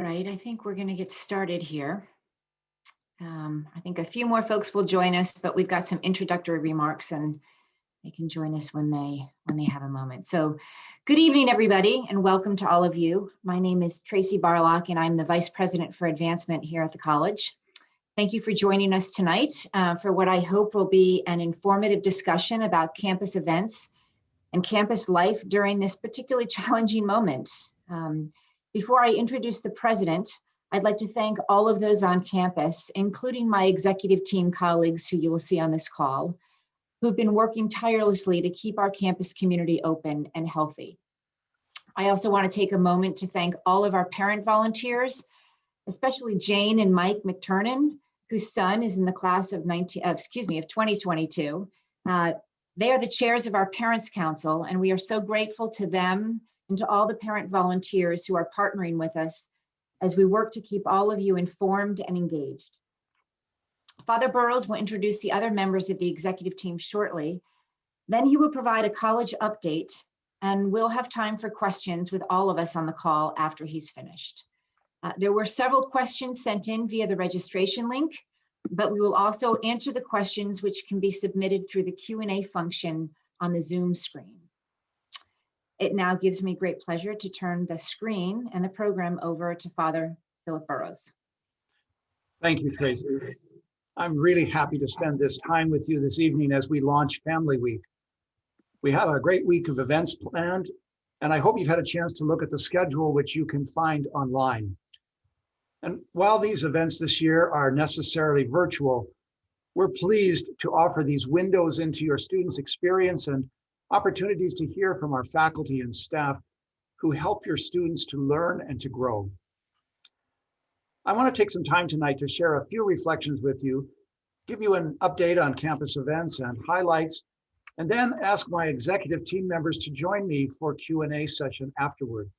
Right, I think we're going to get started here. I think a few more folks will join us, but we've got some introductory remarks, and they can join us when they have a moment. So, good evening, everybody, and welcome to all of you. My name is Tracy Barlock, and I'm the Vice President for Advancement here at the college. Thank you for joining us tonight for what I hope will be an informative discussion about campus events and campus life during this particularly challenging moment. Before I introduce the president, I'd like to thank all of those on campus, including my executive team colleagues who you will see on this call, who've been working tirelessly to keep our campus community open and healthy. I also want to take a moment to thank all of our parent volunteers, especially Jane and Mike McTurnan, whose son is in the class of 2022. They are the chairs of our Parents Council, and we are so grateful to them and to all the parent volunteers who are partnering with us as we work to keep all of you informed and engaged. Father Boroughs will introduce the other members of the executive team shortly. Then he will provide a college update, and we'll have time for questions with all of us on the call after he's finished. There were several questions sent in via the registration link, but we will also answer the questions which can be submitted through the Q&A function on the Zoom screen. It now gives me great pleasure to turn the screen and the program over to Father Philip Boroughs. Thank you, Tracy. I'm really happy to spend this time with you this evening as we launch Family Week. We have a great week of events planned, and I hope you've had a chance to look at the schedule, which you can find online. And while these events this year are necessarily virtual, we're pleased to offer these windows into your students' experience and opportunities to hear from our faculty and staff who help your students to learn and to grow. I want to take some time tonight to share a few reflections with you, give you an update on campus events and highlights, and then ask my executive team members to join me for Q&A session afterward.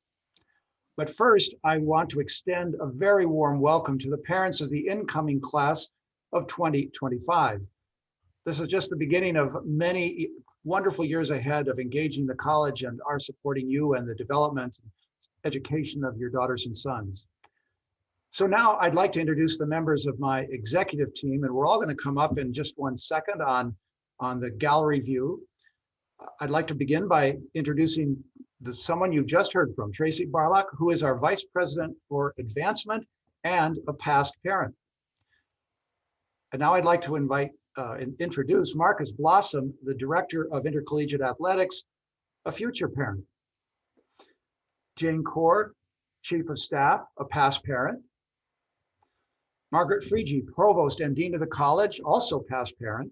But first, I want to extend a very warm welcome to the parents of the incoming class of 2025. This is just the beginning of many wonderful years ahead of engaging the college and our supporting you and the development and education of your daughters and sons. So now I'd like to introduce the members of my executive team, and we're all going to come up in just 1 second on the gallery view. I'd like to begin by introducing someone you just heard from, Tracy Barlock, who is our Vice President for Advancement and a past parent. And now I'd like to introduce Marcus Blossom, the Director of Intercollegiate Athletics, a future parent. Jane Kaur, Chief of Staff, a past parent. Margaret Friege, Provost and Dean of the College, also past parent.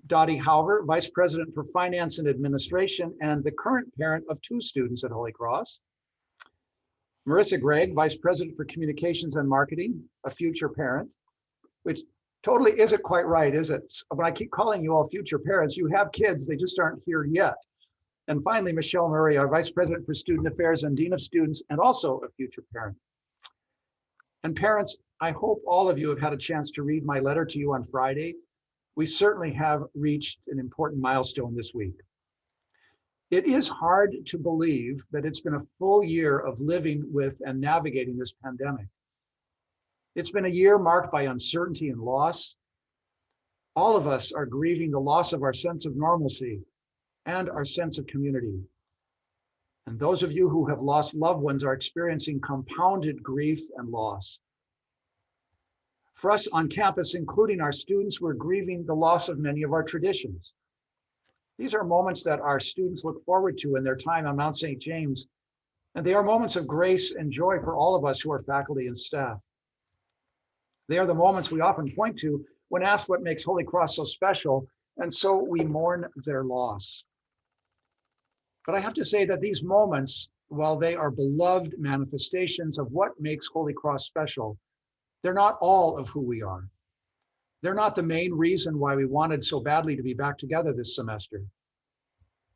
Dottie Halver, Vice President for Finance and Administration and the current parent of 2 students at Holy Cross. Marissa Gregg, Vice President for Communications and Marketing, a future parent, which totally isn't quite right, is it? When I keep calling you all future parents, you have kids, they just aren't here yet. And finally, Michele Murray, our Vice President for Student Affairs and Dean of Students, and also a future parent. And parents, I hope all of you have had a chance to read my letter to you on Friday. We certainly have reached an important milestone this week. It is hard to believe that it's been a full year of living with and navigating this pandemic. It's been a year marked by uncertainty and loss. All of us are grieving the loss of our sense of normalcy and our sense of community. And those of you who have lost loved ones are experiencing compounded grief and loss. For us on campus, including our students, we're grieving the loss of many of our traditions. These are moments that our students look forward to in their time on Mount St. James, and they are moments of grace and joy for all of us who are faculty and staff. They are the moments we often point to when asked what makes Holy Cross so special, and so we mourn their loss. But I have to say that these moments, while they are beloved manifestations of what makes Holy Cross special, they're not all of who we are. They're not the main reason why we wanted so badly to be back together this semester.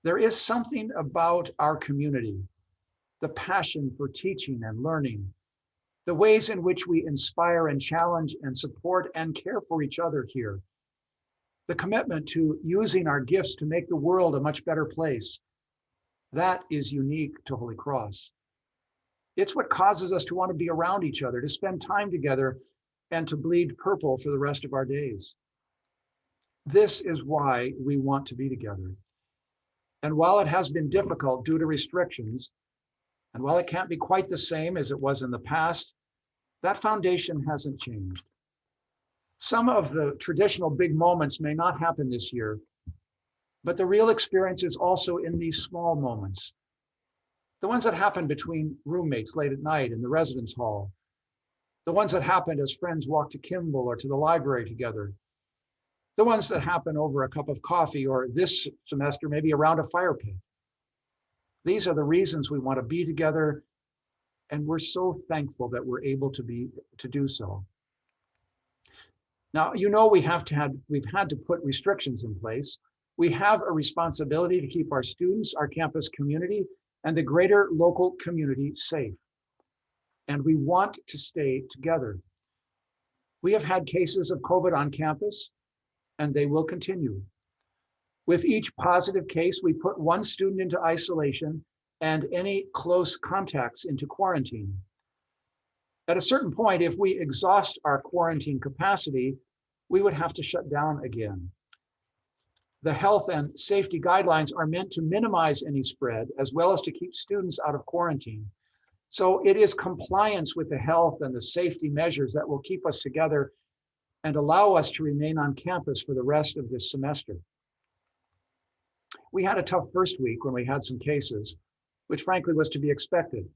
There is something about our community, the passion for teaching and learning, the ways in which we inspire and challenge and support and care for each other here, the commitment to using our gifts to make the world a much better place. That is unique to Holy Cross. It's what causes us to want to be around each other, to spend time together, and to bleed purple for the rest of our days. This is why we want to be together. And while it has been difficult due to restrictions, and while it can't be quite the same as it was in the past, that foundation hasn't changed. Some of the traditional big moments may not happen this year, but the real experience is also in these small moments. The ones that happen between roommates late at night in the residence hall, the ones that happen as friends walk to Kimball or to the library together, the ones that happen over a cup of coffee or this semester, maybe around a fire pit. These are the reasons we want to be together, and we're so thankful that we're able to do so. Now, you know, we've had to put restrictions in place. We have a responsibility to keep our students, our campus community, and the greater local community safe. And we want to stay together. We have had cases of COVID on campus, and they will continue. With each positive case, we put one student into isolation and any close contacts into quarantine. At a certain point, if we exhaust our quarantine capacity, we would have to shut down again. The health and safety guidelines are meant to minimize any spread, as well as to keep students out of quarantine. So it is compliance with the health and the safety measures that will keep us together and allow us to remain on campus for the rest of this semester. We had a tough first week when we had some cases, which frankly was to be expected.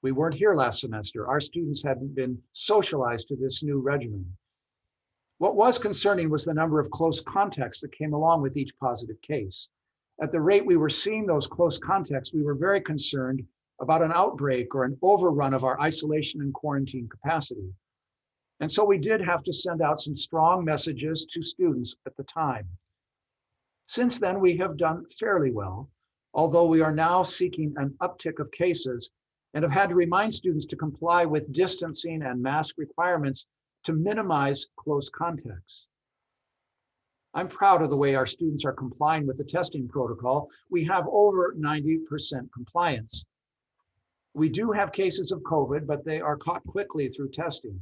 We weren't here last semester. Our students hadn't been socialized to this new regimen. What was concerning was the number of close contacts that came along with each positive case. At the rate we were seeing those close contacts, we were very concerned about an outbreak or an overrun of our isolation and quarantine capacity. And so we did have to send out some strong messages to students at the time. Since then, we have done fairly well, although we are now seeking an uptick of cases and have had to remind students to comply with distancing and mask requirements to minimize close contacts. I'm proud of the way our students are complying with the testing protocol. We have over 90% compliance. We do have cases of COVID, but they are caught quickly through testing.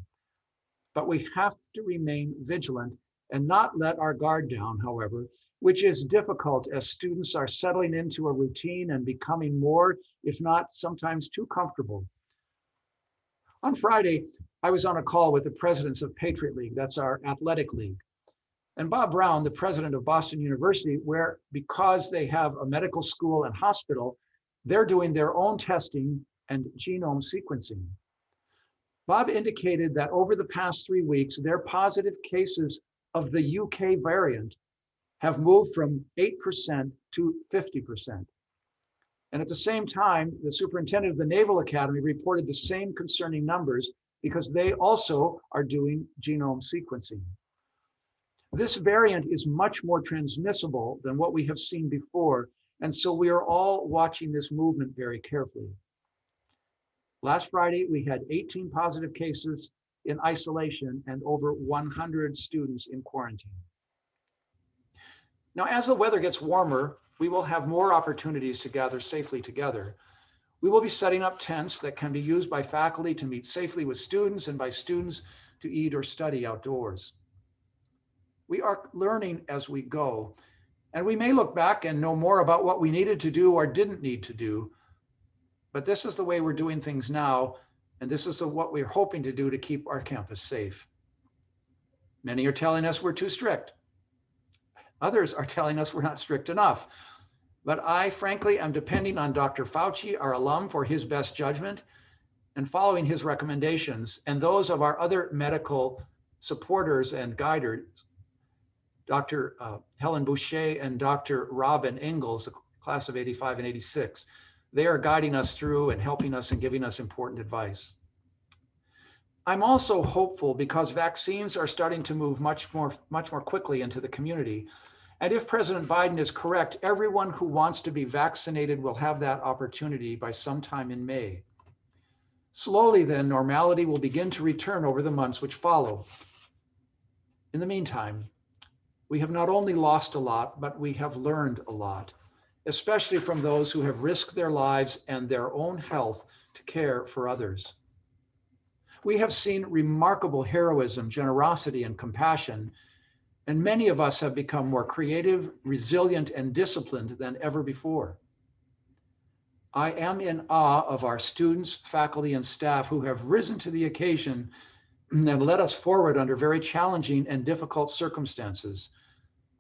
But we have to remain vigilant and not let our guard down, however, which is difficult as students are settling into a routine and becoming more, if not sometimes too comfortable. On Friday, I was on a call with the presidents of Patriot League, that's our athletic league, and Bob Brown, the president of Boston University, where because they have a medical school and hospital, they're doing their own testing and genome sequencing. Bob indicated that over the past 3 weeks, their positive cases of the UK variant have moved from 8% to 50%. And at the same time, the superintendent of the Naval Academy reported the same concerning numbers because they also are doing genome sequencing. This variant is much more transmissible than what we have seen before, and so we are all watching this movement very carefully. Last Friday, we had 18 positive cases in isolation and over 100 students in quarantine. Now, as the weather gets warmer, we will have more opportunities to gather safely together. We will be setting up tents that can be used by faculty to meet safely with students and by students to eat or study outdoors. We are learning as we go, and we may look back and know more about what we needed to do or didn't need to do, but this is the way we're doing things now, and this is what we're hoping to do to keep our campus safe. Many are telling us we're too strict. Others are telling us we're not strict enough. But I, frankly, am depending on Dr. Fauci, our alum, for his best judgment and following his recommendations, and those of our other medical supporters and guiders, Dr. Helen Boucher and Dr. Robin Ingalls, the class of 85 and 86. They are guiding us through and helping us and giving us important advice. I'm also hopeful because vaccines are starting to move much more quickly into the community. And if President Biden is correct, everyone who wants to be vaccinated will have that opportunity by sometime in May. Slowly then, normality will begin to return over the months which follow. In the meantime, we have not only lost a lot, but we have learned a lot. especially from those who have risked their lives and their own health to care for others. We have seen remarkable heroism, generosity, and compassion, and many of us have become more creative, resilient, and disciplined than ever before. I am in awe of our students, faculty, and staff who have risen to the occasion and led us forward under very challenging and difficult circumstances.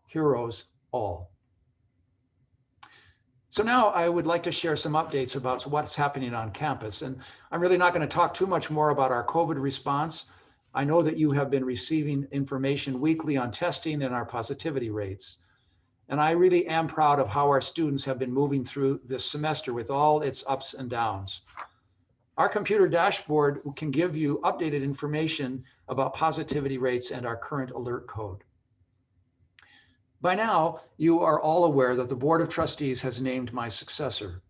Heroes all. So now I would like to share some updates about what's happening on campus. And I'm really not going to talk too much more about our COVID response. I know that you have been receiving information weekly on testing and our positivity rates. And I really am proud of how our students have been moving through this semester with all its ups and downs. Our computer dashboard can give you updated information about positivity rates and our current alert code. By now, you are all aware that the Board of Trustees has named my successor,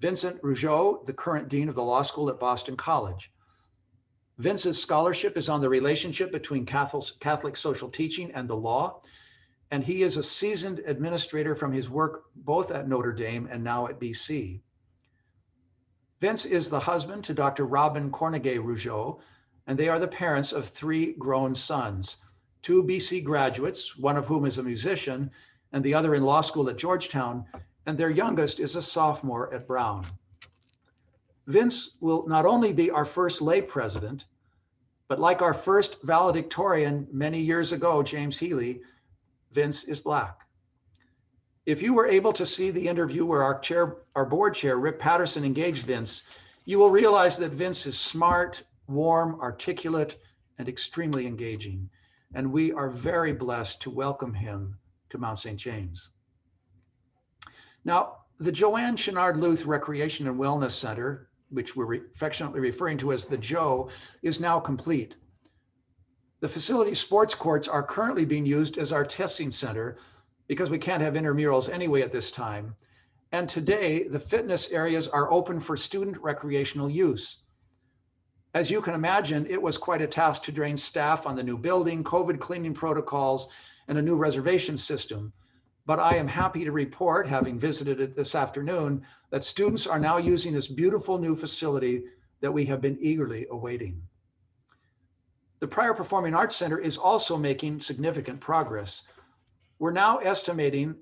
Vincent Rougeau, the current Dean of the Law School at Boston College. Vince's scholarship is on the relationship between Catholic social teaching and the law, and he is a seasoned administrator from his work both at Notre Dame and now at BC. Vince is the husband to Dr. Robin Cornegay Rougeau, and they are the parents of 3 grown sons, 2 BC graduates, one of whom is a musician, and the other in law school at Georgetown, and their youngest is a sophomore at Brown. Vince will not only be our first lay president, but like our first valedictorian many years ago, James Healy, Vince is Black. If you were able to see the interview where our board chair, Rick Patterson, engaged Vince, you will realize that Vince is smart, warm, articulate, and extremely engaging. And we are very blessed to welcome him to Mount St. James. Now, the Joanne Chenard Luth Recreation and Wellness Center, which we're affectionately referring to as the JO, is now complete. The facility sports courts are currently being used as our testing center because we can't have intramurals anyway at this time. And today, the fitness areas are open for student recreational use. As you can imagine, it was quite a task to train staff on the new building, COVID cleaning protocols, and a new reservation system. But I am happy to report, having visited it this afternoon, that students are now using this beautiful new facility that we have been eagerly awaiting. The Prior Performing Arts Center is also making significant progress. We're now estimating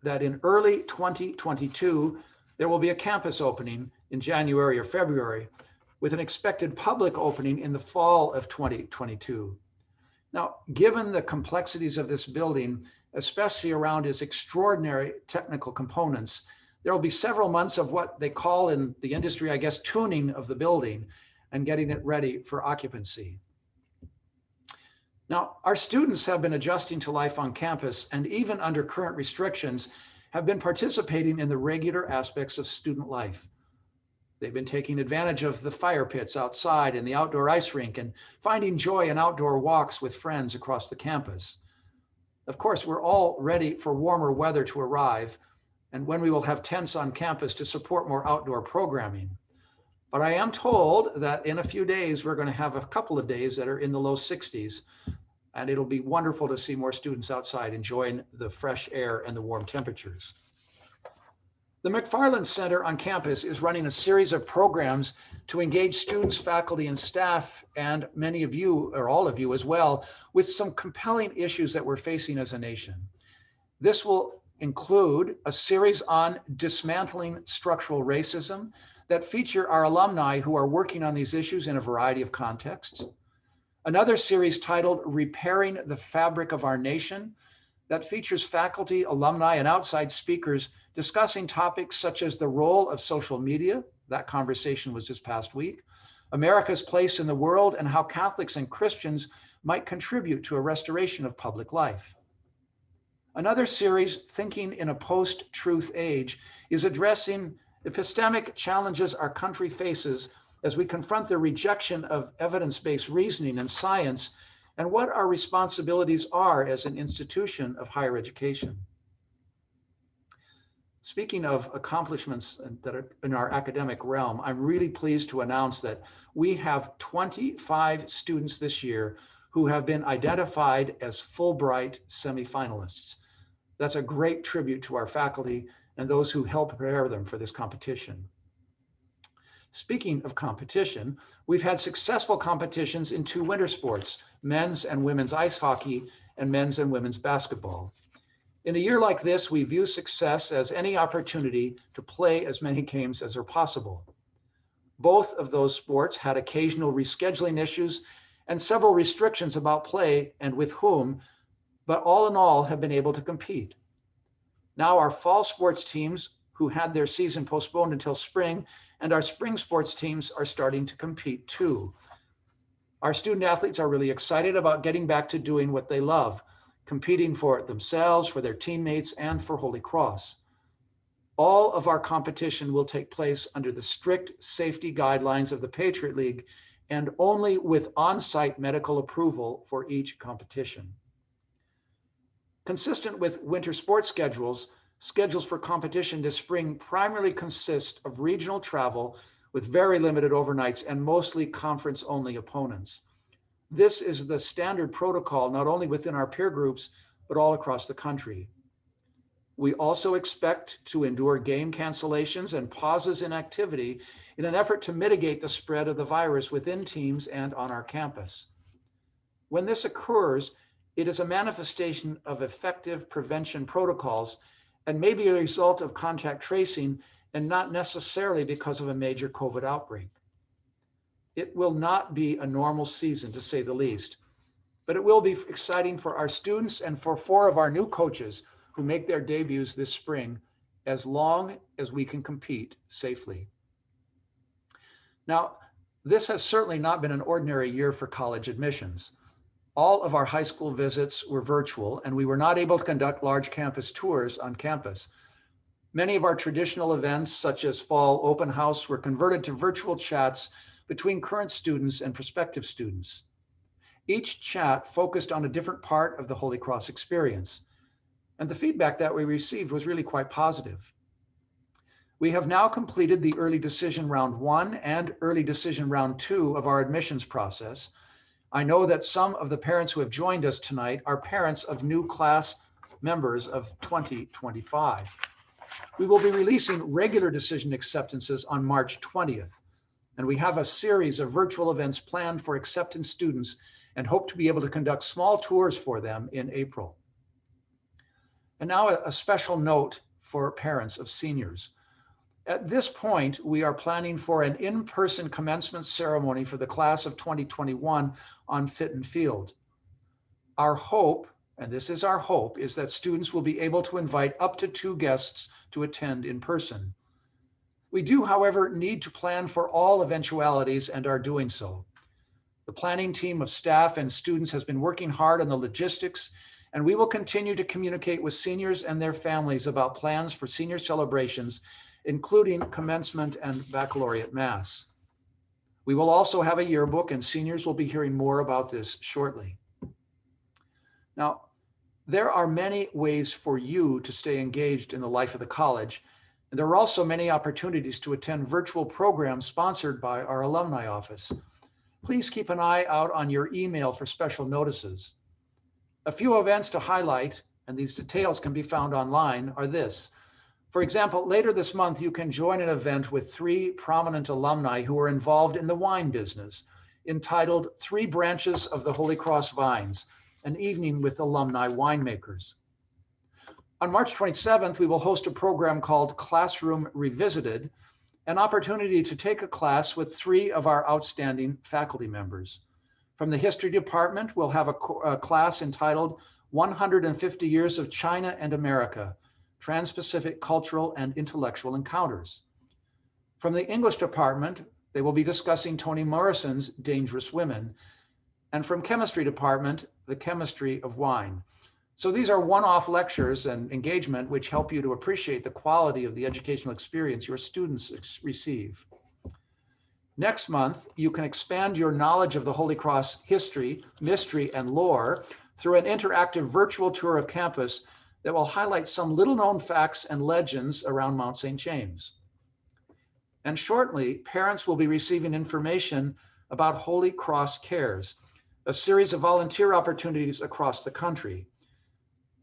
that in early 2022, there will be a campus opening in January or February, with an expected public opening in the fall of 2022. Now, given the complexities of this building, especially around its extraordinary technical components, there will be several months of what they call in the industry, I guess, tuning of the building and getting it ready for occupancy. Now, our students have been adjusting to life on campus, and even under current restrictions, have been participating in the regular aspects of student life. They've been taking advantage of the fire pits outside and the outdoor ice rink and finding joy in outdoor walks with friends across the campus. Of course, we're all ready for warmer weather to arrive and when we will have tents on campus to support more outdoor programming. But I am told that in a few days, we're going to have a couple of days that are in the low 60s, and it'll be wonderful to see more students outside enjoying the fresh air and the warm temperatures. The McFarland Center on campus is running a series of programs to engage students, faculty, and staff, and many of you, or all of you as well, with some compelling issues that we're facing as a nation. This will include a series on dismantling structural racism that feature our alumni who are working on these issues in a variety of contexts. Another series titled Repairing the Fabric of Our Nation that features faculty, alumni, and outside speakers discussing topics such as the role of social media, that conversation was this past week, America's place in the world, and how Catholics and Christians might contribute to a restoration of public life. Another series, Thinking in a Post-Truth Age, is addressing epistemic challenges our country faces as we confront the rejection of evidence-based reasoning and science, and what our responsibilities are as an institution of higher education. Speaking of accomplishments that are in our academic realm, I'm really pleased to announce that we have 25 students this year who have been identified as Fulbright semifinalists. That's a great tribute to our faculty and those who help prepare them for this competition. Speaking of competition, we've had successful competitions in 2 winter sports, men's and women's ice hockey and men's and women's basketball. In a year like this, we view success as any opportunity to play as many games as are possible. Both of those sports had occasional rescheduling issues and several restrictions about play and with whom, but all in all have been able to compete. Now our fall sports teams who had their season postponed until spring and our spring sports teams are starting to compete too. Our student athletes are really excited about getting back to doing what they love, competing for themselves, for their teammates, and for Holy Cross. All of our competition will take place under the strict safety guidelines of the Patriot League and only with on-site medical approval for each competition. Consistent with winter sports schedules for competition this spring primarily consist of regional travel with very limited overnights and mostly conference-only opponents. This is the standard protocol, not only within our peer groups, but all across the country. We also expect to endure game cancellations and pauses in activity in an effort to mitigate the spread of the virus within teams and on our campus. When this occurs, it is a manifestation of effective prevention protocols and may be a result of contact tracing and not necessarily because of a major COVID outbreak. It will not be a normal season, to say the least, but it will be exciting for our students and for 4 of our new coaches who make their debuts this spring, as long as we can compete safely. Now, this has certainly not been an ordinary year for college admissions. All of our high school visits were virtual, and we were not able to conduct large campus tours on campus. Many of our traditional events, such as fall open house, were converted to virtual chats between current students and prospective students. Each chat focused on a different part of the Holy Cross experience, and the feedback that we received was really quite positive. We have now completed the early decision round 1 and early decision round 2 of our admissions process. I know that some of the parents who have joined us tonight are parents of new class members of 2025. We will be releasing regular decision acceptances on March 20th, and we have a series of virtual events planned for acceptance students and hope to be able to conduct small tours for them in April. And now a special note for parents of seniors. At this point, we are planning for an in-person commencement ceremony for the class of 2021 on Fitton Field. Our hope, and this is our hope, is that students will be able to invite up to 2 guests to attend in person. We do, however, need to plan for all eventualities and are doing so. The planning team of staff and students has been working hard on the logistics, and we will continue to communicate with seniors and their families about plans for senior celebrations, including commencement and baccalaureate mass. We will also have a yearbook, and seniors will be hearing more about this shortly. Now, there are many ways for you to stay engaged in the life of the college, and there are also many opportunities to attend virtual programs sponsored by our alumni office. Please keep an eye out on your email for special notices. A few events to highlight, and these details can be found online, are this. For example, later this month, you can join an event with 3 prominent alumni who are involved in the wine business, entitled 3 Branches of the Holy Cross Vines, an evening with alumni winemakers. On March 27th, we will host a program called Classroom Revisited, an opportunity to take a class with 3 of our outstanding faculty members. From the history department, we'll have a class entitled 150 Years of China and America, Trans-Pacific Cultural and Intellectual Encounters. From the English department, they will be discussing Toni Morrison's Dangerous Women. And from chemistry department, the chemistry of wine. So these are one-off lectures and engagement which help you to appreciate the quality of the educational experience your students receive. Next month, you can expand your knowledge of the Holy Cross history, mystery, and lore through an interactive virtual tour of campus that will highlight some little-known facts and legends around Mount St. James. And shortly, parents will be receiving information about Holy Cross Cares, a series of volunteer opportunities across the country.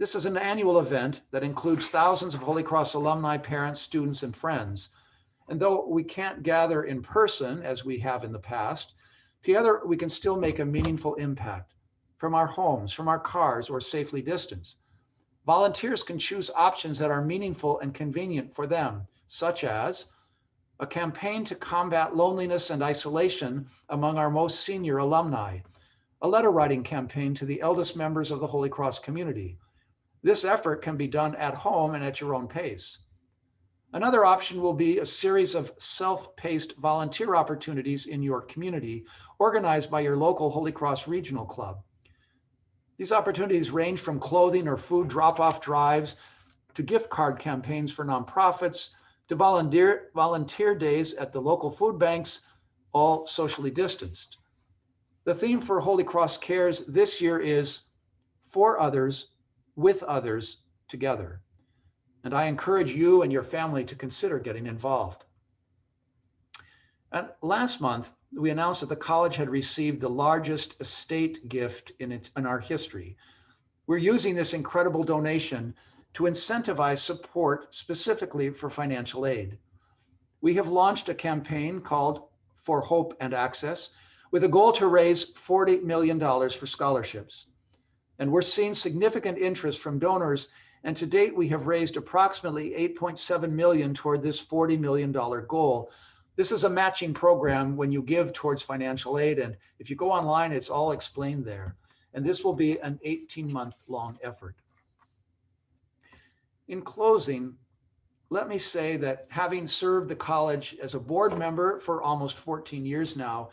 This is an annual event that includes thousands of Holy Cross alumni, parents, students, and friends. And though we can't gather in person as we have in the past, together we can still make a meaningful impact from our homes, from our cars, or safely distanced. Volunteers can choose options that are meaningful and convenient for them, such as a campaign to combat loneliness and isolation among our most senior alumni, a letter writing campaign to the eldest members of the Holy Cross community. This effort can be done at home and at your own pace. Another option will be a series of self-paced volunteer opportunities in your community, organized by your local Holy Cross Regional Club. These opportunities range from clothing or food drop-off drives to gift card campaigns for nonprofits, to volunteer days at the local food banks, all socially distanced. The theme for Holy Cross Cares this year is for others, with others, together. And I encourage you and your family to consider getting involved. And last month, we announced that the college had received the largest estate gift in our history. We're using this incredible donation to incentivize support specifically for financial aid. We have launched a campaign called For Hope and Access with a goal to raise $40 million for scholarships. And we're seeing significant interest from donors, and to date we have raised approximately $8.7 million toward this $40 million goal. This is a matching program when you give towards financial aid, and if you go online, it's all explained there. And this will be an 18-month-long effort. In closing, let me say that having served the college as a board member for almost 14 years now,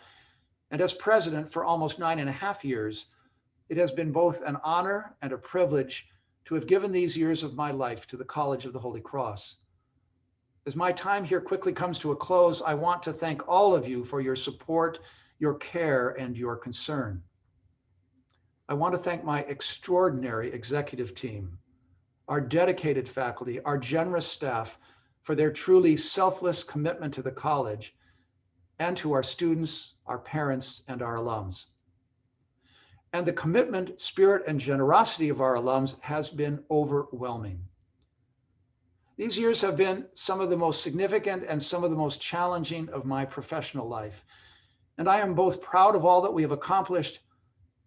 and as president for almost 9.5 years, it has been both an honor and a privilege to have given these years of my life to the College of the Holy Cross. As my time here quickly comes to a close, I want to thank all of you for your support, your care, and your concern. I want to thank my extraordinary executive team, our dedicated faculty, our generous staff for their truly selfless commitment to the college, and to our students, our parents, and our alums. And the commitment, spirit, and generosity of our alums has been overwhelming. These years have been some of the most significant and some of the most challenging of my professional life. And I am both proud of all that we have accomplished,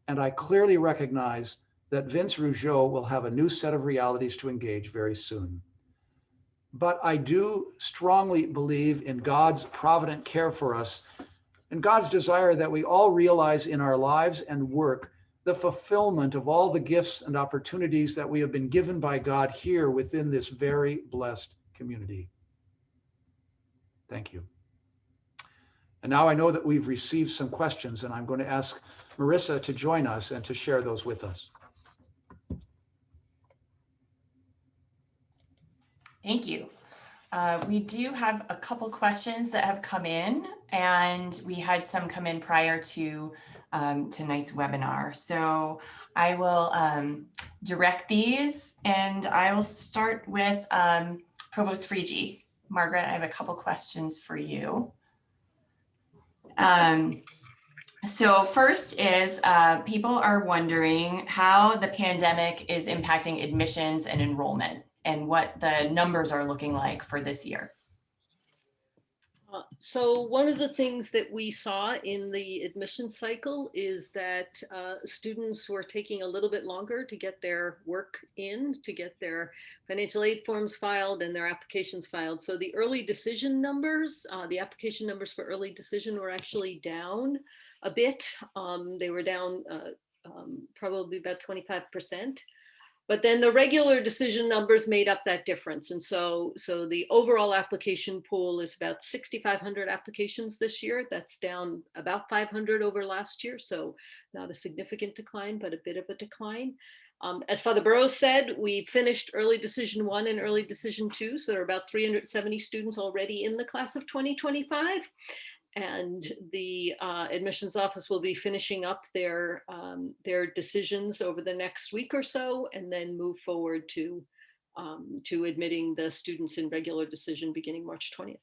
and I clearly recognize that Vince Rougeau will have a new set of realities to engage very soon. But I do strongly believe in God's provident care for us and God's desire that we all realize in our lives and work the fulfillment of all the gifts and opportunities that we have been given by God here within this very blessed community. Thank you. And now I know that we've received some questions, and I'm going to ask Marissa to join us and to share those with us. Thank you. We do have a couple questions that have come in, and we had some come in prior to tonight's webinar. So I will direct these, and I will start with Provost Frigi. Margaret, I have a couple questions for you. So first is people are wondering how the pandemic is impacting admissions and enrollment, and what the numbers are looking like for this year. So one of the things that we saw in the admission cycle is that students were taking a little bit longer to get their work in, to get their financial aid forms filed and their applications filed. So the early decision numbers, the application numbers for early decision were actually down a bit. They were down probably about 25%. But then the regular decision numbers made up that difference. And so the overall application pool is about 6,500 applications this year. That's down about 500 over last year. So not a significant decline, but a bit of a decline. As Father Boroughs said, we finished early decision 1 and early decision 2. So there are about 370 students already in the class of 2025. And the admissions office will be finishing up their decisions over the next week or so, and then move forward to admitting the students in regular decision beginning March 20th.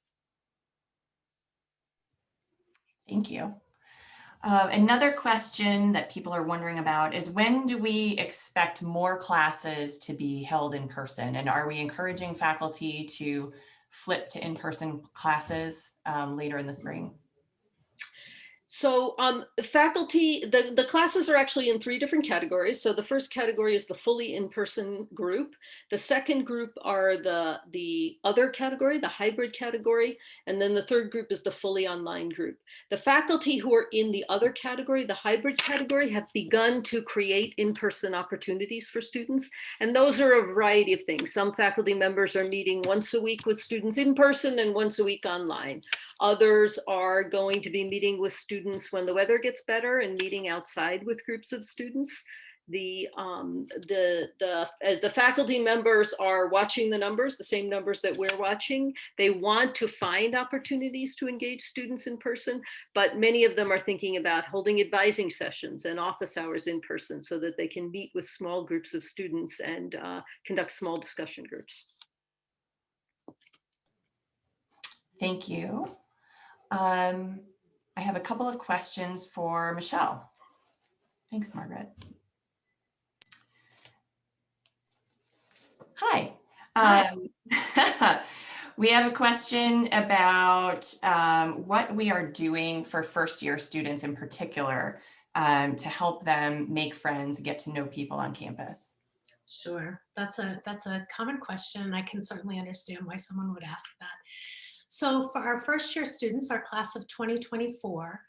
Thank you. Another question that people are wondering about is, when do we expect more classes to be held in person? And are we encouraging faculty to flip to in-person classes later in the spring? So faculty, the classes are actually in 3 different categories. So the first category is the fully in-person group. The second group are the other category, the hybrid category. And then the third group is the fully online group. The faculty who are in the other category, the hybrid category, have begun to create in-person opportunities for students. And those are a variety of things. Some faculty members are meeting once a week with students in person and once a week online. Others are going to be meeting with students when the weather gets better and meeting outside with groups of students. As the faculty members are watching the numbers, the same numbers that we're watching, they want to find opportunities to engage students in person, but many of them are thinking about holding advising sessions and office hours in person so that they can meet with small groups of students and conduct small discussion groups. Thank you. I have a couple of questions for Michele. Thanks, Margaret. Hi. We have a question about what we are doing for first-year students in particular to help them make friends, get to know people on campus. Sure, that's a common question. I can certainly understand why someone would ask that. So for our first year students, our class of 2024,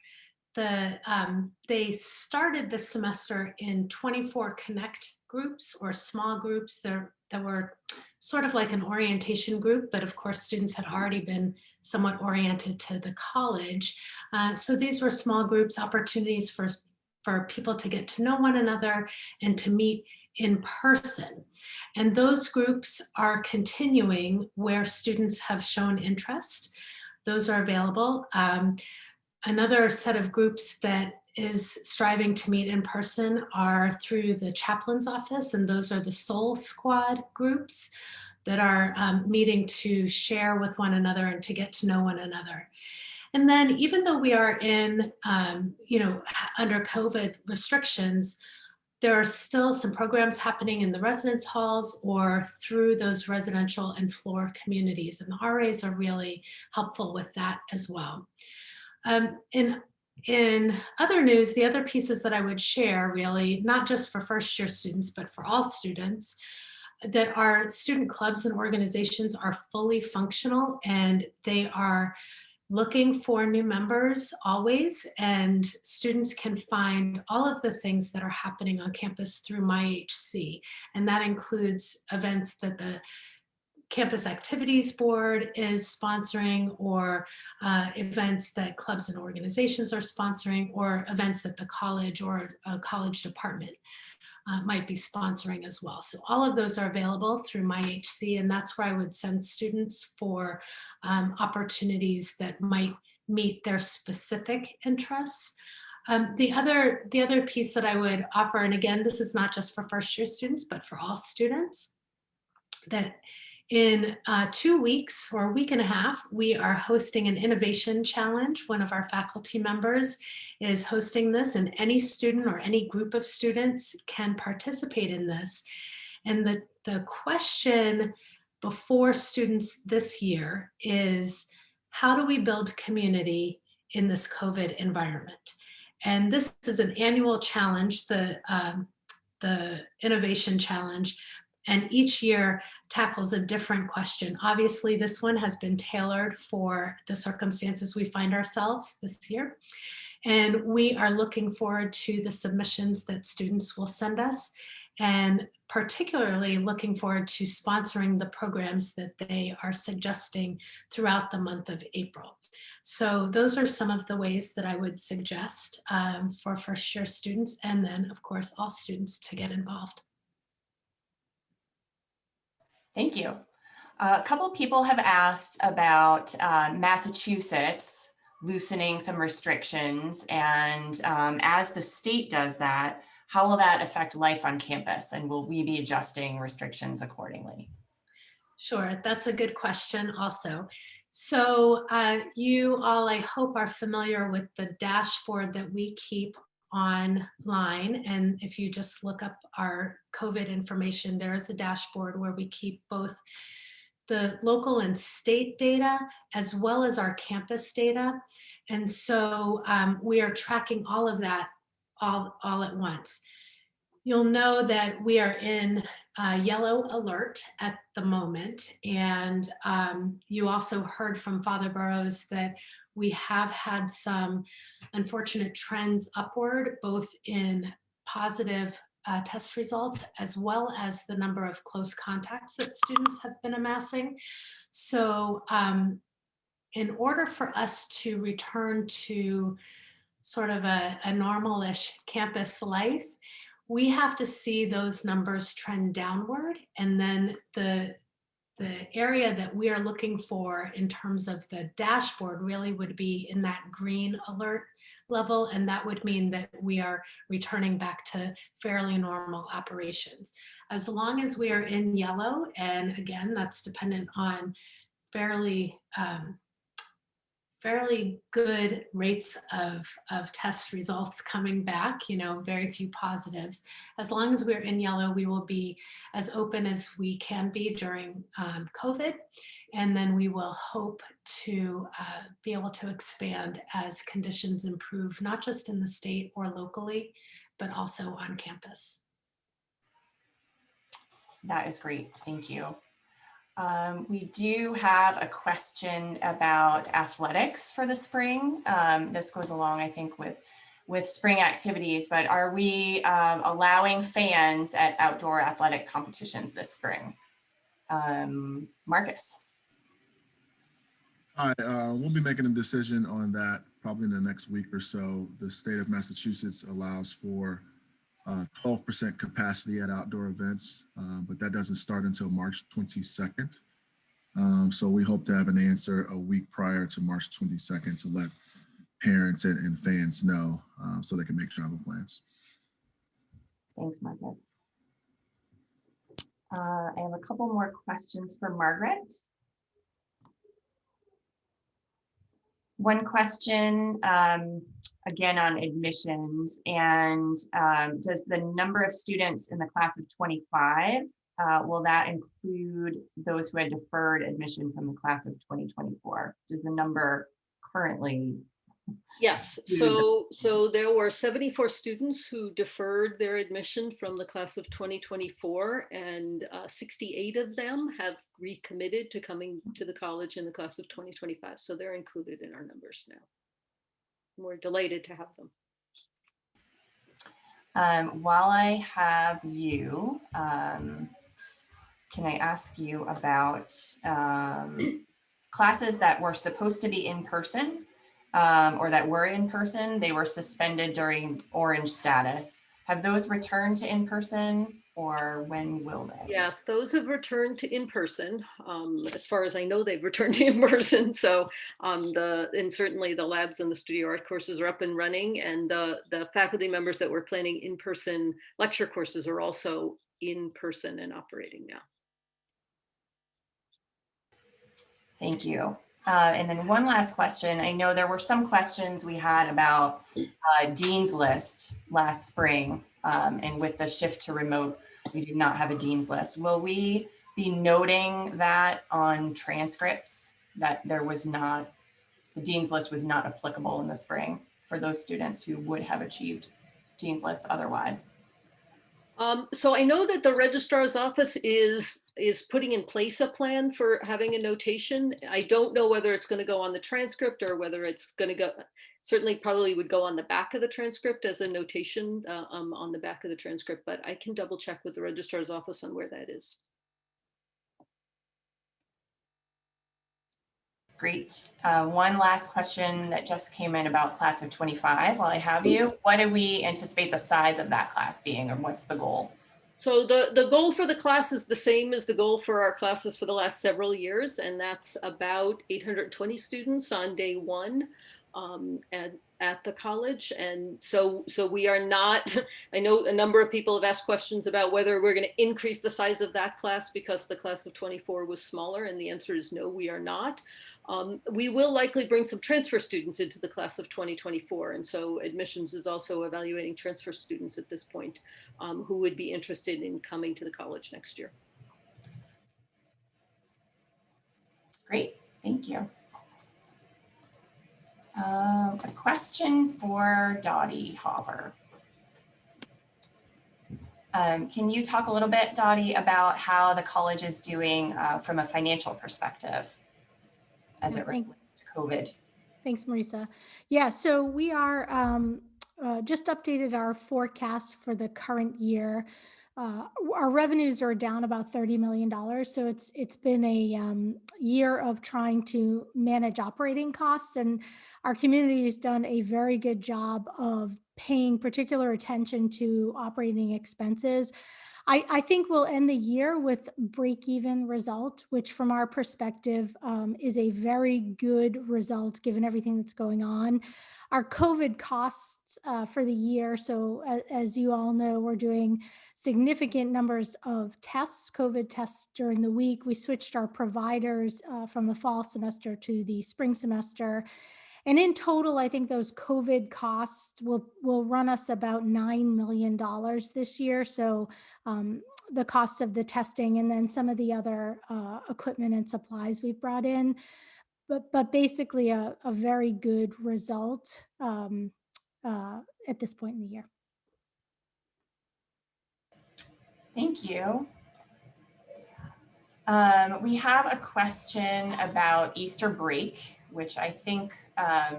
they started this semester in 24 Connect groups or small groups that were sort of like an orientation group, but of course students had already been somewhat oriented to the college. So these were small groups, opportunities for people to get to know one another and to meet in person. And those groups are continuing where students have shown interest. Those are available. Another set of groups that is striving to meet in person are through the chaplain's office, and those are the Soul Squad groups that are meeting to share with one another and to get to know one another. And then even though we are in, under COVID restrictions, there are still some programs happening in the residence halls or through those residential and floor communities. And the RAs are really helpful with that as well. In other news, the other pieces that I would share really, not just for first year students, but for all students, that our student clubs and organizations are fully functional and they are looking for new members always, and students can find all of the things that are happening on campus through MyHC, and that includes events that the Campus Activities Board is sponsoring, or events that clubs and organizations are sponsoring, or events that the college or a college department might be sponsoring as well. So all of those are available through MyHC, and that's where I would send students for opportunities that might meet their specific interests. The other piece that I would offer, and again, this is not just for first year students, but for all students, that in 2 weeks or a week and a half, we are hosting an innovation challenge. One of our faculty members is hosting this, and any student or any group of students can participate in this. And the question before students this year is, how do we build community in this COVID environment? And this is an annual challenge, the innovation challenge. And each year tackles a different question. Obviously, this one has been tailored for the circumstances we find ourselves this year. And we are looking forward to the submissions that students will send us, and particularly looking forward to sponsoring the programs that they are suggesting throughout the month of April. So those are some of the ways that I would suggest for first year students, and then of course, all students to get involved. Thank you. A couple people have asked about Massachusetts loosening some restrictions, and as the state does that, how will that affect life on campus, and will we be adjusting restrictions accordingly? Sure, that's a good question also. So you all, I hope, are familiar with the dashboard that we keep online. And if you just look up our COVID information, there is a dashboard where we keep both the local and state data as well as our campus data. And so we are tracking all of that all at once. You'll know that we are in yellow alert at the moment. And you also heard from Father Boroughs that we have had some unfortunate trends upward, both in positive test results, as well as the number of close contacts that students have been amassing. So in order for us to return to sort of a normal-ish campus life, we have to see those numbers trend downward. And then the area that we are looking for in terms of the dashboard really would be in that green alert level. And that would mean that we are returning back to fairly normal operations. As long as we are in yellow, and again, that's dependent on fairly good rates of test results coming back, very few positives. As long as we're in yellow, we will be as open as we can be during COVID. And then we will hope to be able to expand as conditions improve, not just in the state or locally, but also on campus. That is great. Thank you. We do have a question about athletics for the spring. This goes along, I think, with spring activities, but are we allowing fans at outdoor athletic competitions this spring? Marcus. Hi, we'll be making a decision on that probably in the next week or so. The state of Massachusetts allows for 12% capacity at outdoor events, but that doesn't start until March 22nd. So we hope to have an answer a week prior to March 22nd to let parents and fans know so they can make travel plans. Thanks, Marcus. I have a couple more questions for Margaret. One question, again, on admissions, and does the number of students in the class of 25, will that include those who had deferred admission from the class of 2024? Does the number currently? Yes, so there were 74 students who deferred their admission from the class of 2024, and 68 of them have recommitted to coming to the college in the class of 2025. So they're included in our numbers now. We're delighted to have them. While I have you, can I ask you about classes that were supposed to be in person or that were in person? They were suspended during orange status. Have those returned to in person, or when will they? Yes, those have returned to in person. As far as I know, they've returned to in person. So and certainly the labs and the studio art courses are up and running, and the faculty members that were planning in-person lecture courses are also in person and operating now. Thank you. And then one last question. I know there were some questions we had about Dean's List last spring, and with the shift to remote, we did not have a Dean's List. Will we be noting that on transcripts that there was not, the Dean's List was not applicable in the spring for those students who would have achieved Dean's List otherwise? So I know that the registrar's office is putting in place a plan for having a notation. I don't know whether it's going to go on the transcript or whether it's going to go, certainly probably would go on the back of the transcript as a notation on the back of the transcript, but I can double check with the registrar's office on where that is. Great. One last question that just came in about class of 25. While I have you, what do we anticipate the size of that class being, or what's the goal? So the goal for the class is the same as the goal for our classes for the last several years, and that's about 820 students on day one. at the college. And so we are not, I know a number of people have asked questions about whether we're going to increase the size of that class because the class of 24 was smaller, and the answer is no, we are not. We will likely bring some transfer students into the class of 2024. And so admissions is also evaluating transfer students at this point who would be interested in coming to the college next year. Great, thank you. A question for Dottie Hopper. Can you talk a little bit, Dottie, about how the college is doing from a financial perspective as it relates to COVID? Thanks, Marisa. Yeah, so we are just updated our forecast for the current year. Our revenues are down about $30 million. So it's been a year of trying to manage operating costs, and our community has done a very good job of paying particular attention to operating expenses. I think we'll end the year with break-even result, which from our perspective is a very good result given everything that's going on. Our COVID costs for the year, so as you all know, we're doing significant numbers of tests, COVID tests during the week. We switched our providers from the fall semester to the spring semester. And in total, I think those COVID costs will run us about $9 million this year. So the costs of the testing and then some of the other equipment and supplies we've brought in. But basically a very good result at this point in the year. Thank you. We have a question about Easter break, which I think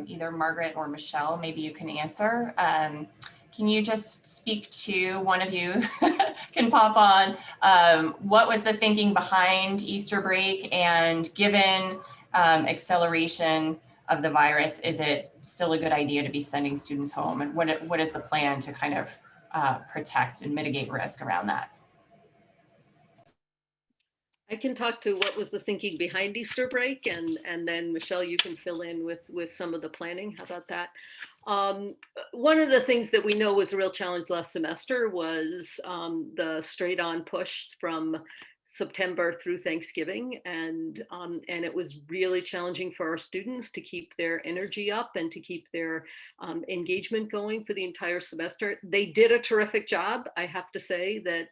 either Margaret or Michele, maybe you can answer. Can you just speak to, one of you can pop on, what was the thinking behind Easter break, and given acceleration of the virus, is it still a good idea to be sending students home? And what is the plan to kind of protect and mitigate risk around that? I can talk to what was the thinking behind Easter break, and then Michele, you can fill in with some of the planning. How about that? One of the things that we know was a real challenge last semester was the straight on push from September through Thanksgiving, and it was really challenging for our students to keep their energy up and to keep their engagement going for the entire semester. They did a terrific job. I have to say that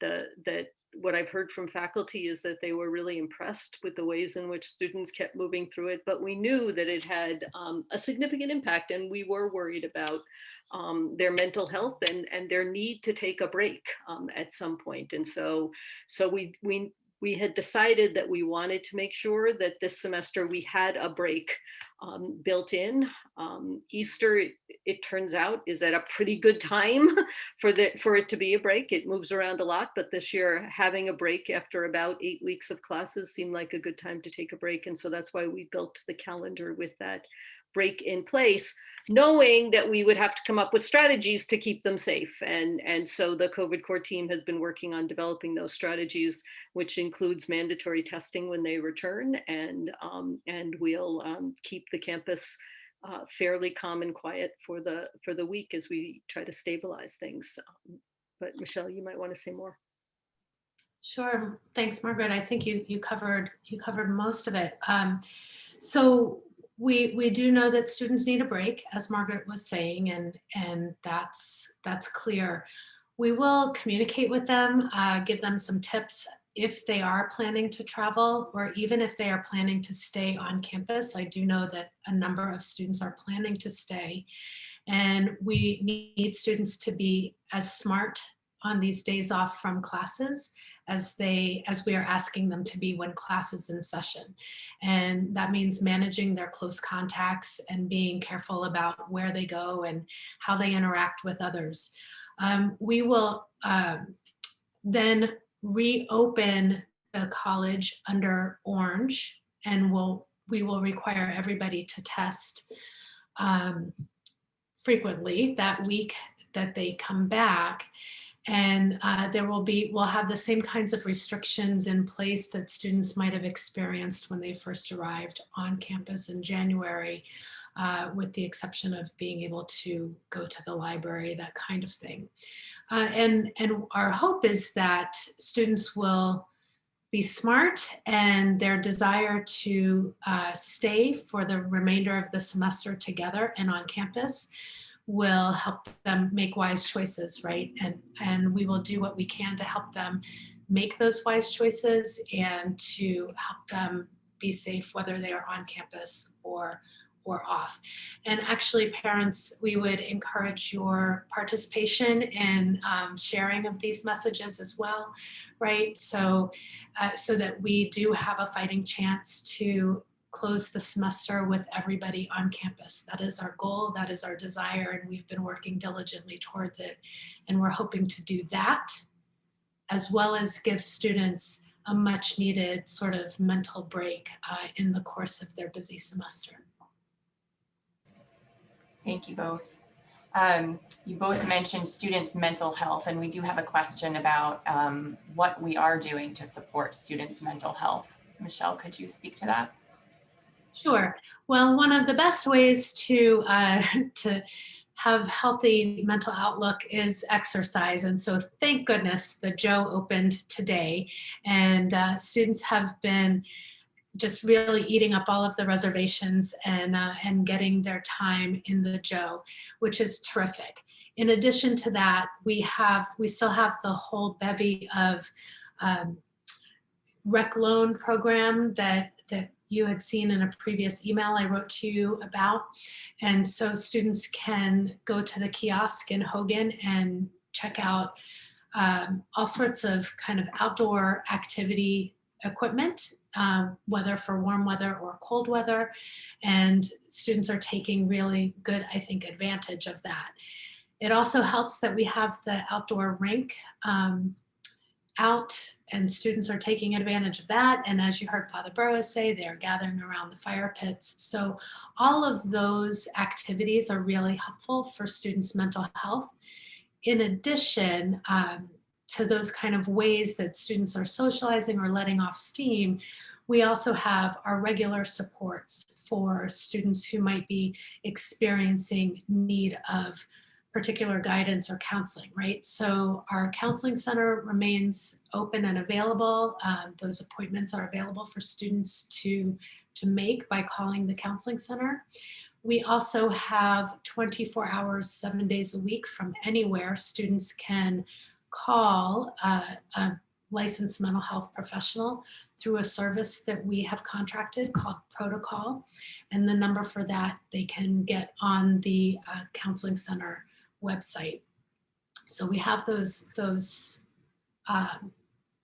that what I've heard from faculty is that they were really impressed with the ways in which students kept moving through it, but we knew that it had a significant impact, and we were worried about their mental health and their need to take a break at some point. And so we had decided that we wanted to make sure that this semester we had a break built in. Easter, it turns out, is at a pretty good time for it to be a break. It moves around a lot, but this year having a break after about 8 weeks of classes seemed like a good time to take a break. And so that's why we built the calendar with that break in place, knowing that we would have to come up with strategies to keep them safe. And so the COVID core team has been working on developing those strategies, which includes mandatory testing when they return, and we'll keep the campus fairly calm and quiet for the week as we try to stabilize things. But Michele, you might want to say more. Sure. Thanks, Margaret. I think you covered most of it. So we do know that students need a break, as Margaret was saying, and that's clear. We will communicate with them, give them some tips if they are planning to travel, or even if they are planning to stay on campus. I do know that a number of students are planning to stay, and we need students to be as smart on these days off from classes as we are asking them to be when class is in session. And that means managing their close contacts and being careful about where they go and how they interact with others. We will then reopen the college under orange, and we will require everybody to test frequently that week that they come back. And we'll have the same kinds of restrictions in place that students might have experienced when they first arrived on campus in January, with the exception of being able to go to the library, that kind of thing. And our hope is that students will be smart, and their desire to stay for the remainder of the semester together and on campus will help them make wise choices, right? And we will do what we can to help them make those wise choices and to help them be safe, whether they are on campus or off. And actually, parents, we would encourage your participation in sharing of these messages as well, right? So that we do have a fighting chance to close the semester with everybody on campus. That is our goal, that is our desire, and we've been working diligently towards it. And we're hoping to do that, as well as give students a much needed sort of mental break in the course of their busy semester. Thank you both. You both mentioned students' mental health, and we do have a question about what we are doing to support students' mental health. Michele, could you speak to that? Sure. Well, one of the best ways to have healthy mental outlook is exercise. And so thank goodness the Joe opened today, and students have been just really eating up all of the reservations and getting their time in the Joe, which is terrific. In addition to that, we still have the whole bevy of rec loan program that you had seen in a previous email I wrote to you about. And so students can go to the kiosk in Hogan and check out all sorts of kind of outdoor activity equipment, whether for warm weather or cold weather. And students are taking really good, I think, advantage of that. It also helps that we have the outdoor rink out, and students are taking advantage of that. And as you heard Father Boroughs say, they're gathering around the fire pits. So all of those activities are really helpful for students' mental health. In addition to those kind of ways that students are socializing or letting off steam, we also have our regular supports for students who might be experiencing need of particular guidance or counseling, right? So our counseling center remains open and available. Those appointments are available for students to make by calling the counseling center. We also have 24 hours, 7 days a week from anywhere. Students can call a licensed mental health professional through a service that we have contracted called Protocol. And the number for that they can get on the counseling center website. So we have those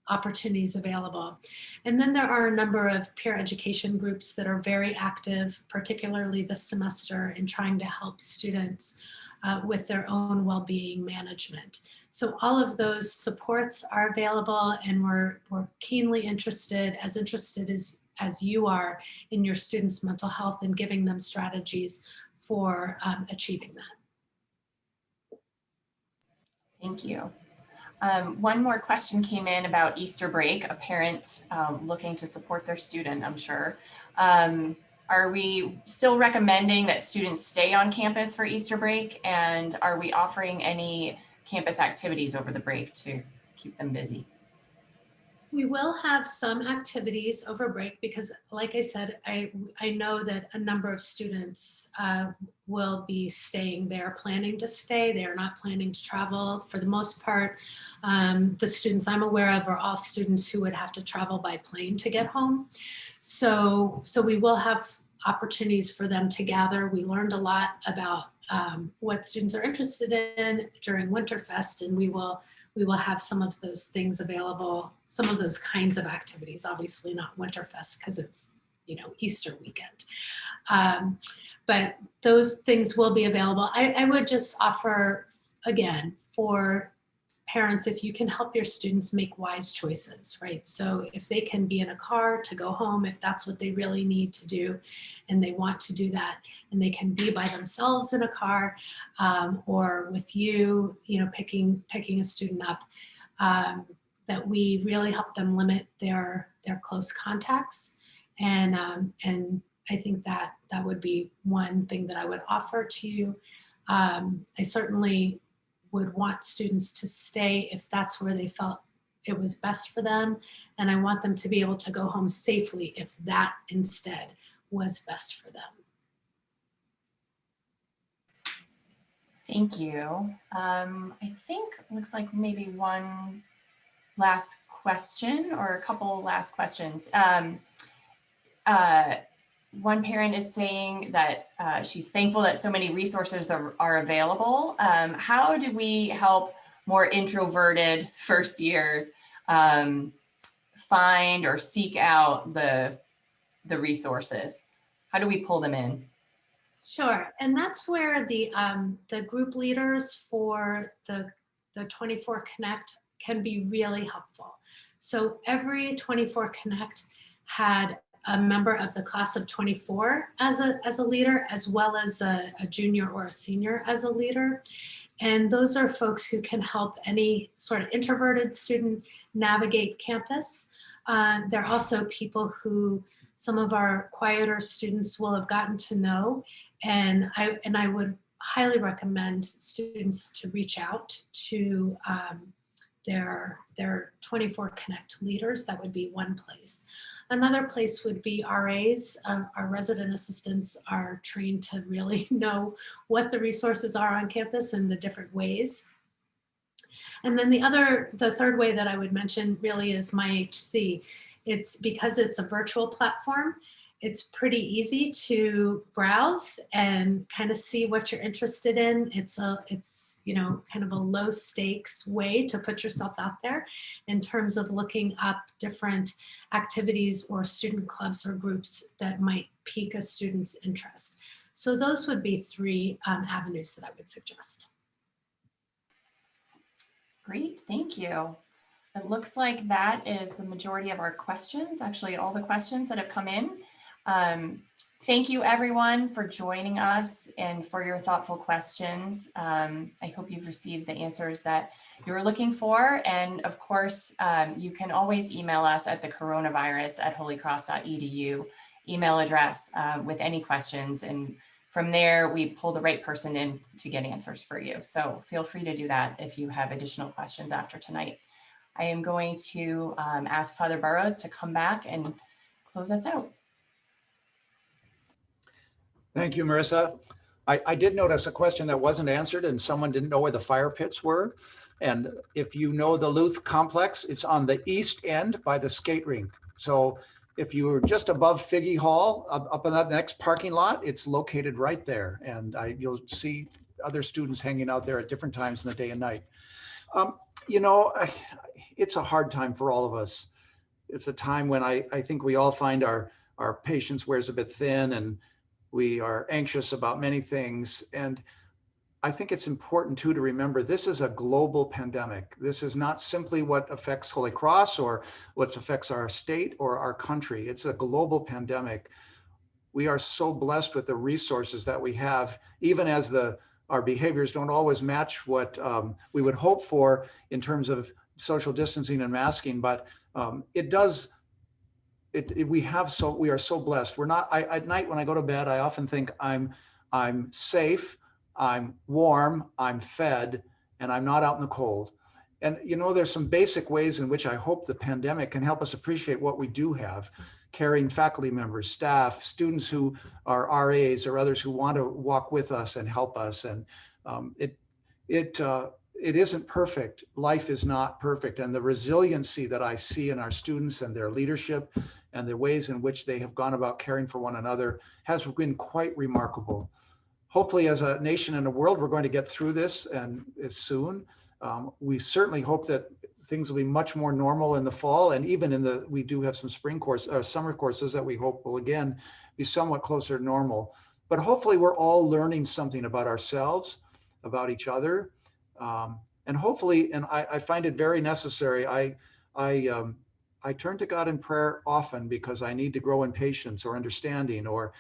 opportunities available. And then there are a number of peer education groups that are very active, particularly this semester, in trying to help students with their own well-being management. So all of those supports are available, and we're keenly interested as you are in your students' mental health and giving them strategies for achieving that. Thank you. One more question came in about Easter break, a parent looking to support their student, I'm sure. Are we still recommending that students stay on campus for Easter break? And are we offering any campus activities over the break to keep them busy? We will have some activities over break because, like I said, I know that a number of students will be staying there, planning to stay. They are not planning to travel. For the most part, the students I'm aware of are all students who would have to travel by plane to get home. So we will have opportunities for them to gather. We learned a lot about what students are interested in during Winterfest, and we will have some of those things available, some of those kinds of activities, obviously not Winterfest because it's, Easter weekend. But those things will be available. I would just offer, again, for parents, if you can help your students make wise choices, right? So if they can be in a car to go home, if that's what they really need to do, and they want to do that, and they can be by themselves in a car, or with you, picking a student up, that we really help them limit their close contacts. And I think that would be one thing that I would offer to you. I certainly would want students to stay if that's where they felt it was best for them. And I want them to be able to go home safely if that instead was best for them. Thank you. I think it looks like maybe one last question or a couple last questions. One parent is saying that she's thankful that so many resources are available. How do we help more introverted first years find or seek out the resources? How do we pull them in? Sure, and that's where the group leaders for the 24 Connect can be really helpful. So every 24 Connect had a member of the class of 24 as a leader, as well as a junior or a senior as a leader. And those are folks who can help any sort of introverted student navigate campus. They're also people who some of our quieter students will have gotten to know. And I would highly recommend students to reach out to their 24 Connect leaders. That would be one place. Another place would be RAs. Our resident assistants are trained to really know what the resources are on campus and the different ways. And then the third way that I would mention really is MyHC. It's because it's a virtual platform. It's pretty easy to browse and kind of see what you're interested in. It's kind of a low stakes way to put yourself out there in terms of looking up different activities or student clubs or groups that might pique a student's interest. So those would be three avenues that I would suggest. Great, thank you. It looks like that is the majority of our questions, actually all the questions that have come in. Thank you everyone for joining us and for your thoughtful questions. I hope you've received the answers that you were looking for. And of course, you can always email us at thecoronavirus@holycross.edu email address with any questions. And from there, we pull the right person in to get answers for you. So feel free to do that if you have additional questions after tonight. I am going to ask Father Boroughs to come back and close us out. Thank you, Marissa. I did notice a question that wasn't answered and someone didn't know where the fire pits were. And if you know the Luth complex, it's on the east end by the skate rink. So if you were just above Figgy Hall, up in that next parking lot, it's located right there. And you'll see other students hanging out there at different times in the day and night. It's a hard time for all of us. It's a time when I think we all find our patience wears a bit thin and we are anxious about many things. And I think it's important too to remember this is a global pandemic. This is not simply what affects Holy Cross or what affects our state or our country. It's a global pandemic. We are so blessed with the resources that we have, even as our behaviors don't always match what we would hope for in terms of social distancing and masking, but we are so blessed. We're not. At night when I go to bed, I often think I'm safe, I'm warm, I'm fed, and I'm not out in the cold. And there's some basic ways in which I hope the pandemic can help us appreciate what we do have. Caring faculty members, staff, students who are RAs or others who want to walk with us and help us. And it isn't perfect. Life is not perfect. And the resiliency that I see in our students and their leadership and the ways in which they have gone about caring for one another has been quite remarkable. Hopefully, as a nation and a world, we're going to get through this and soon. We certainly hope that things will be much more normal in the fall, and even we do have some summer courses that we hope will again be somewhat closer to normal. But hopefully we're all learning something about ourselves, about each other, And hopefully, and I find it very necessary, I turn to God in prayer often because I need to grow in patience or understanding, or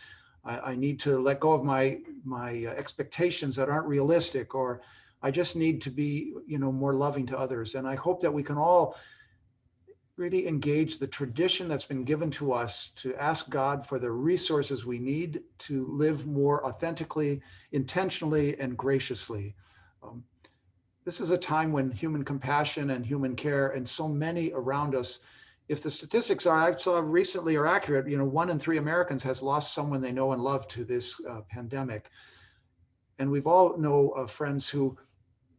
I need to let go of my expectations that aren't realistic, or I just need to be, more loving to others. And I hope that we can all really engage the tradition that's been given to us to ask God for the resources we need to live more authentically, intentionally, and graciously. This is a time when human compassion and human care and so many around us, if the statistics I saw recently are accurate, 1 in 3 Americans has lost someone they know and love to this pandemic. And we've all know of friends who,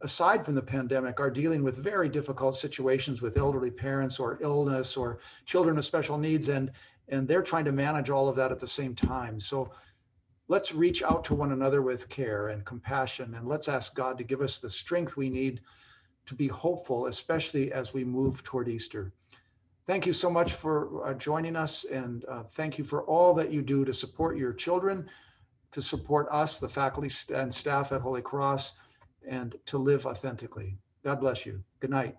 aside from the pandemic, are dealing with very difficult situations with elderly parents or illness or children with special needs, and they're trying to manage all of that at the same time. So let's reach out to one another with care and compassion, and let's ask God to give us the strength we need to be hopeful, especially as we move toward Easter. Thank you so much for joining us, and thank you for all that you do to support your children, to support us, the faculty and staff at Holy Cross, and to live authentically. God bless you. Good night.